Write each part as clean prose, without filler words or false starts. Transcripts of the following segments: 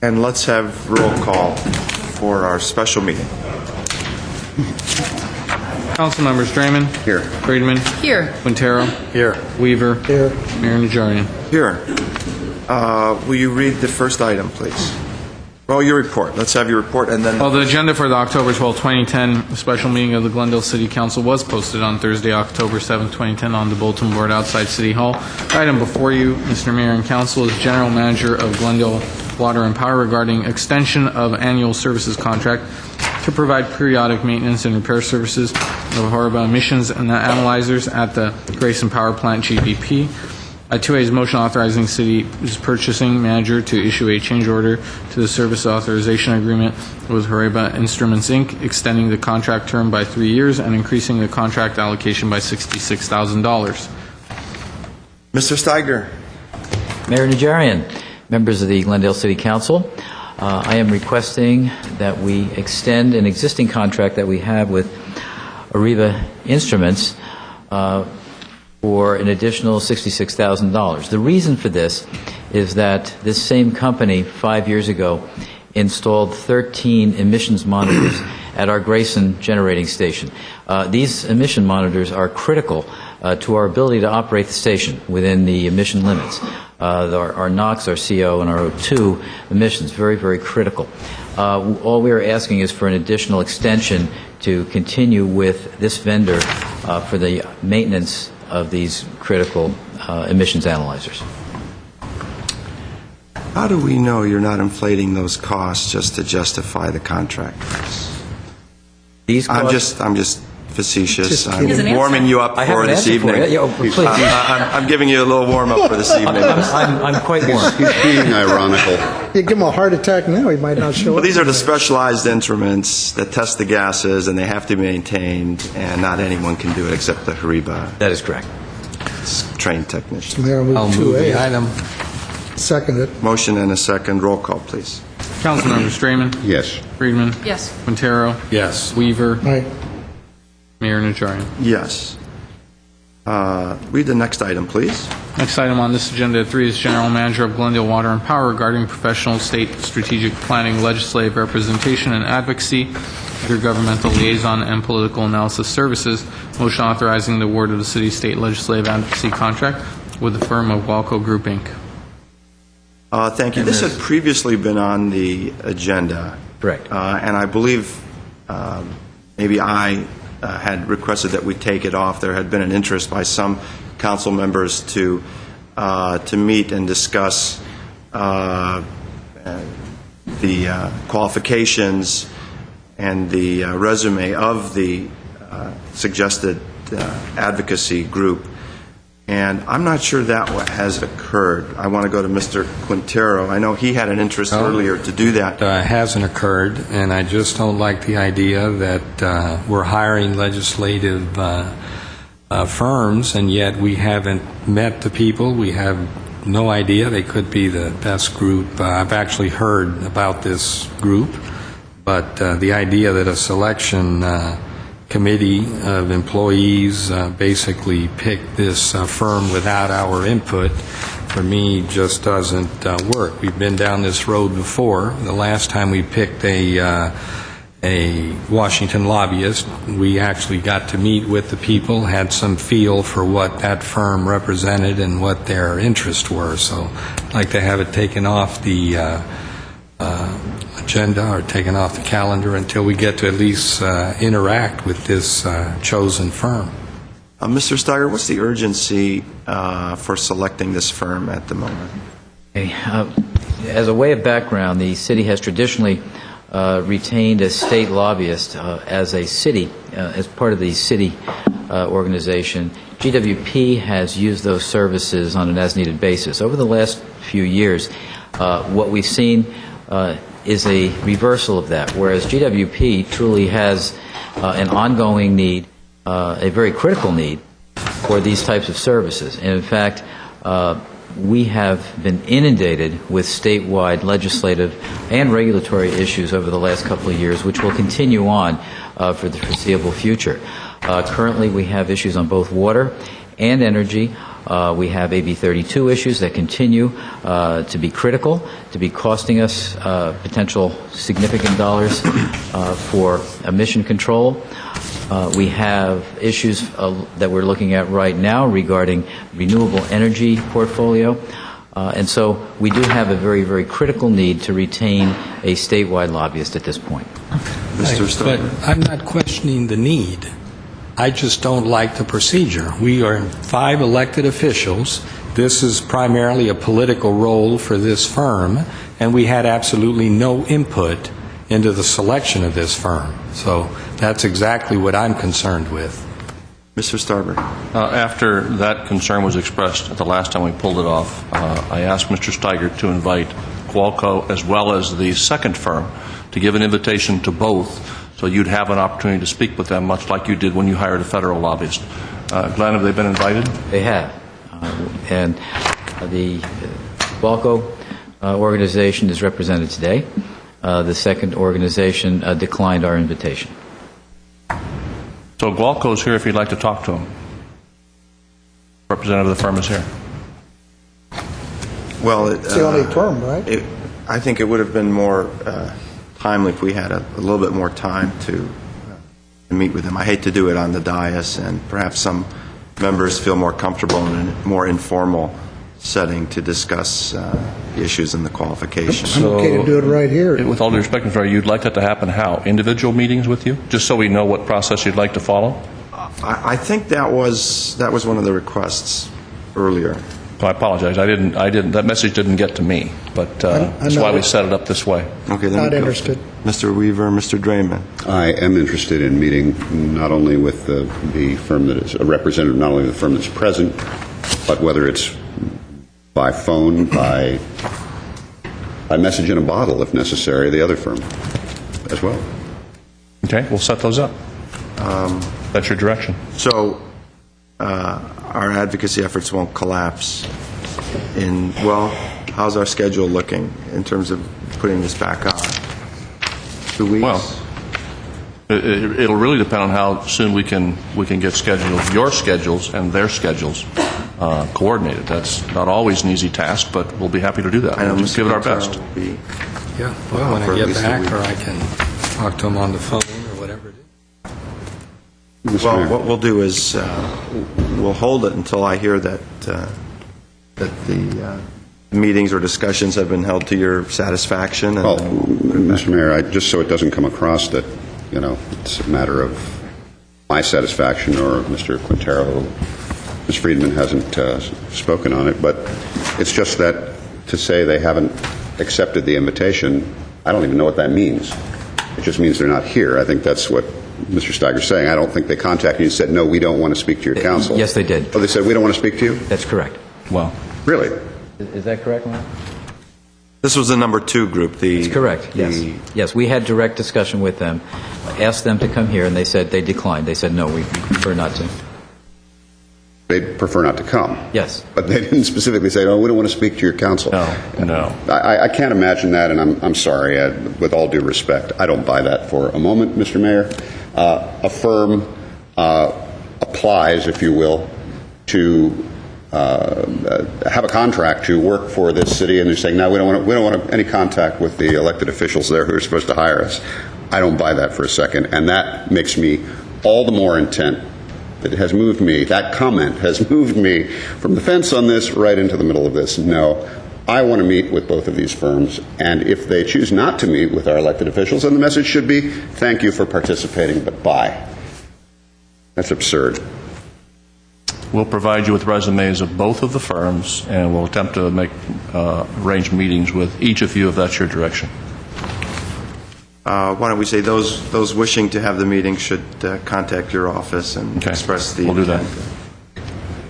And let's have roll call for our special meeting. Council members: Draymond. Here. Friedman. Here. Quintero. Here. Weaver. Here. Mayor Najarian. Here. Will you read the first item, please? Well, your report. Let's have your report, and then... Well, the agenda for the October 12, 2010 special meeting of the Glendale City Council was posted on Thursday, October 7, 2010 on the bulletin board outside City Hall. The item before you, Mr. Mayor and Council, is General Manager of Glendale Water and Power regarding extension of annual services contract to provide periodic maintenance and repair services of horrible emissions and analyzers at the Grayson Power Plant, GPP. 2A is motion authorizing city's purchasing manager to issue a change order to the service authorization agreement with Horeba Instruments, Inc., extending the contract term by 3 years and increasing the contract allocation by $66,000. Mr. Steiger. Mayor Najarian, members of the Glendale City Council, I am requesting that we extend an existing contract that we have with Horeba Instruments for an additional $66,000. The reason for this is that this same company 5 years ago installed 13 emissions monitors at our Grayson generating station. These emission monitors are critical to our ability to operate the station within the emission limits. Our NOx, our CO, and our O2 emissions, very, very critical. All we are asking is for an additional extension to continue with this vendor for the maintenance of these critical emissions analyzers. How do we know you're not inflating those costs just to justify the contract? These costs, I'm just facetious. I'm He has an warming answer. you up I have for an this answer for evening. you. Yeah, please. I'm giving you a little warm up for this evening. I'm quite warm. He's being ironical. You give him a heart attack now, he might not show Well, up. these are the specialized instruments that test the gases, and they have to be maintained, and not anyone can do it except the Horeba That is correct. trained technician. Mayor, I'll move move the 2A. item. Second it. Motion and a second. Roll call, please. Council members: Draymond. Yes. Friedman. Yes. Quintero. Yes. Weaver. Aye. Mayor Najarian. Yes. Read the next item, please. Next item on this agenda at 3 is General Manager of Glendale Water and Power regarding professional state strategic planning, legislative representation, and advocacy, intergovernmental liaison, and political analysis services. Motion authorizing the award of the city state legislative advocacy contract with the firm of Walco Group, Inc. Thank you. This had previously been on the agenda. Correct. And I believe maybe I had requested that we take it off. There had been an interest by some council members to meet and discuss the qualifications and the resume of the suggested advocacy group. And I'm not sure that has occurred. I want to go to Mr. Quintero. I know he had an interest earlier to do that. Hasn't occurred, and I just don't like the idea that we're hiring legislative firms, and yet we haven't met the people. We have no idea. They could be the best group. I've actually heard about this group, but the idea that a selection committee of employees basically picked this firm without our input, for me, just doesn't work. We've been down this road before. The last time we picked a Washington lobbyist, we actually got to meet with the people, had some feel for what that firm represented and what their interests were. So I'd like to have it taken off the agenda or taken off the calendar until we get to at least interact with this chosen firm. Mr. Steiger, what's the urgency for selecting this firm at the moment? Okay. As a way of background, the city has traditionally retained a state lobbyist as a city, as part of the city organization. GWP has used those services on an as-needed basis. Over the last few years, what we've seen is a reversal of that, whereas GWP truly has an ongoing need, a very critical need for these types of services. And in fact, we have been inundated with statewide legislative and regulatory issues over the last couple of years, which will continue on for the foreseeable future. Currently, we have issues on both water and energy. We have AB 32 issues that continue to be critical, to be costing us potential significant dollars for emission control. We have issues that we're looking at right now regarding renewable energy portfolio. And so we do have a very, very critical need to retain a statewide lobbyist at this point. Mr. Starr. But I'm not questioning the need. I just don't like the procedure. We are 5 elected officials. This is primarily a political role for this firm, and we had absolutely no input into the selection of this firm. So that's exactly what I'm concerned with. Mr. Starboard. After that concern was expressed at the last time we pulled it off, I asked Mr. Steiger to invite Qualco as well as the second firm to give an invitation to both, so you'd have an opportunity to speak with them, much like you did when you hired a federal lobbyist. Glenn, have they been invited? They have. And the Qualco organization is represented today. The second organization declined our invitation. So Qualco's here if you'd like to talk to him. Representative of the firm is here. Well, It's the only term, right? I think it would have been more timely if we had a little bit more time to meet with them. I hate to do it on the dais, and perhaps some members feel more comfortable in a more informal setting to discuss the issues and the qualifications. I'm okay to do it right here. With all due respect, Mr. Ray, you'd like that to happen how? Individual meetings with you? Just so we know what process you'd like to follow? I think that was one of the requests earlier. So I apologize. I didn't. That message didn't get to me, but that's why we set it up this way. Okay, then Not go. interested. Mr. Weaver, Mr. Draymond. I am interested in meeting not only with the firm that is a representative, not only the firm that's present, but whether it's by phone, by message in a bottle, if necessary, the other firm as well. Okay, we'll set those up. That's your direction. So our advocacy efforts won't collapse well, how's our schedule looking in terms of putting this back on? 2 weeks? Well, it'll really depend on how soon we can get your schedules and their schedules coordinated. That's not always an easy task, but we'll be happy to do that. I know We'll just Mr. give it our Quintero best. will be- Yeah, well, when for I at get least a back, week. or I can talk to him on the phone or whatever it is. Mr. Well, Mayor. what we'll do is we'll hold it until I hear that the meetings or discussions have been held to your satisfaction. And Well, then- Mr. Mayor, just so it doesn't come across that, it's a matter of my satisfaction or Mr. Quintero, Ms. Friedman hasn't spoken on it, but it's just that to say they haven't accepted the invitation, I don't even know what that means. It just means they're not here. I think that's what Mr. Steiger's saying. I don't think they contacted you and said, no, we don't want to speak to your counsel. Yes, they did. Oh, they said, we don't want to speak to you? That's correct. Well, Really? Is that correct, Lon? This was the number 2 group. That's correct, yes. Yes, we had direct discussion with them, asked them to come here, and they said they declined. They said, no, we prefer not to. They'd prefer not to come. Yes. But they didn't specifically say, oh, we don't want to speak to your counsel. no. I can't imagine that, and I'm sorry, with all due respect, I don't buy that for a moment, Mr. Mayor. A firm applies, if you will, to have a contract to work for this city, and they're saying, no, we don't want any contact with the elected officials there who are supposed to hire us. I don't buy that for a second, and that makes me all the more intent. It has moved me, that comment has moved me from the fence on this right into the middle of this. No, I want to meet with both of these firms, and if they choose not to meet with our elected officials, then the message should be, thank you for participating, but bye. That's absurd. We'll provide you with resumes of both of the firms, and we'll attempt to arrange meetings with each of you if that's your direction. Why don't we say those wishing to have the meeting should contact your office and Okay. express the We'll do that. intent.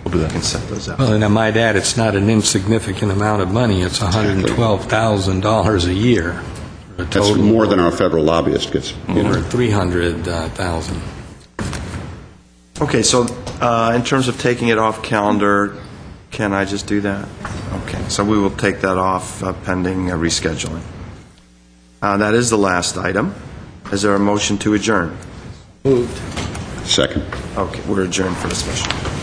We'll do We can that. set those up. Well, and I might add, it's not an insignificant amount of money. It's $112,000 a year. A That's total more than our federal lobbyist gets. over $300,000. Okay, so in terms of taking it off calendar, can I just do that? So we will take that off pending rescheduling. That is the last item. Is there a motion to adjourn? Moved. Second. Okay, we're adjourned for the special.